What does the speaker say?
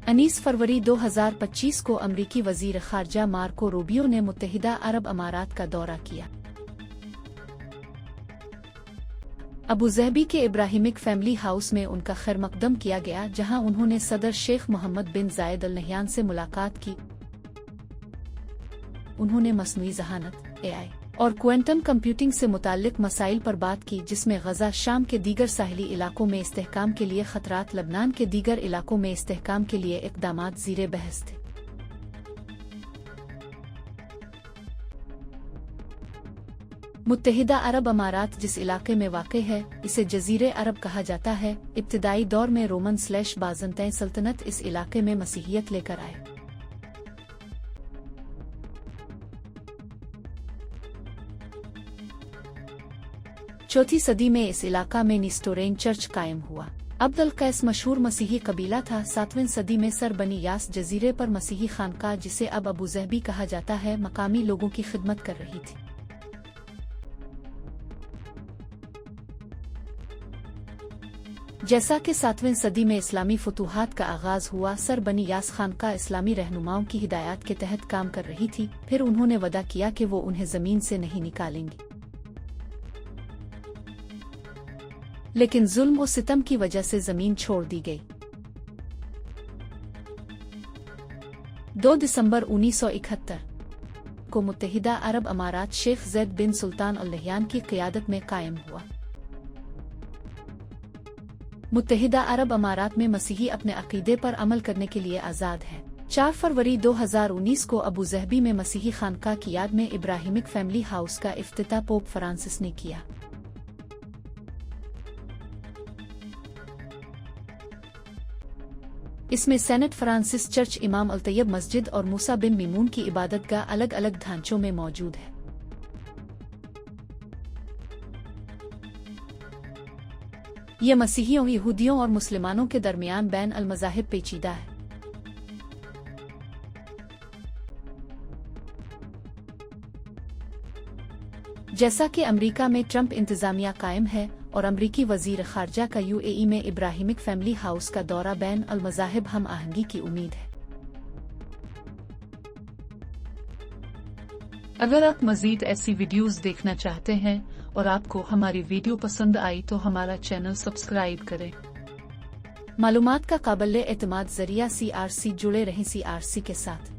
19 फरवरी 2025 को अमरीकी वजीर खारजा मार्को रूबियो ने मुत्तहिदा अरब अमारात का दौरा किया। अबूज़हबी के इब्राहिमिक फैमिली हाउस में उनका खैरमकदम किया गया, जहां उन्होंने सदर शेख मोहम्मद बिन जायद अल नहयान से मुलाकात की। उन्होंने मसनूई ज़हानत (AI) और क्वांटम कंप्यूटिंग से मुताल्लिक मसाइल पर बात की, जिसमें गजा, शाम के दीगर साहिली इलाकों में इस्तेहकाम के लिए खतरात, लबनान के दीगर इलाकों में इस्तेहकाम के लिए इक़दामात ज़ीरे बहस थे। मुत्तहिदा अरब अमारात जिस इलाके में वाक़ है, इसे जज़ीरे अरब कहा जाता है। इब्तिदाई दौर में रोमन/बाज़ंतैन सल्तनत इस इलाके में मसीहियत लेकर आए। चौथी सदी में इस इलाका में निस्टोरेन चर्च कायम हुआ। अब्द अल कैस मशहूर मसीही कबीला था। 7वीं सदी में सर बनी यास जजीरे पर मसीही खानका, जिसे अब अबूज़हबी कहा जाता है, मकामी लोगों की खिदमत कर रही थी। जैसा कि 7वीं सदी में इस्लामी फतूहात का आगाज हुआ, सर बनी यास खानका इस्लामी रहनुमाओं की हिदायत के तहत काम कर रही थी। फिर उन्होंने वदा किया कि वो उन्हें जमीन से नहीं निकालेंगी, लेकिन जुल्म और सितम की वजह से जमीन छोड़ दी गई। 2 दिसंबर 1971 को मुत्तहिदा अरब अमारात शेख ज़ैद बिन सुल्तान अल नहयान की क़ियादत में कायम हुआ। मुत्तहिदा अरब अमारात में मसीही अपने अक़ीदे पर अमल करने के लिए आज़ाद हैं। 4 फरवरी 2019 को अबूज़हबी में मसीही खानका की याद में इब्राहिमिक फैमिली हाउस का इफ्तिताह पोप फ्रांसिस ने किया। इसमें सेंट फ्रांसिस चर्च, इमाम अल-तैयब मस्जिद और मूसा बिन मीमून की इबादतगाह अलग अलग ढांचों में मौजूद है। ये मसीहियों, यहूदियों और मुसलमानों के दरमियान बैन अल मज़ाहिब पेचीदा है। जैसा कि अमेरिका में ट्रंप इंतजामिया कायम है और अमरीकी वजीर खारजा का UAE में इब्राहिमिक फैमिली हाउस का दौरा, बैन अल मज़ाहिब हम आहंगी की उम्मीद है। अगर आप मज़ीद ऐसी वीडियोज़ देखना चाहते हैं और आपको हमारी वीडियो पसंद आई तो हमारा चैनल सब्सक्राइब करें। मालूमात का काबिल एतमाद ज़रिया CRC, जुड़े रहें CRC के साथ।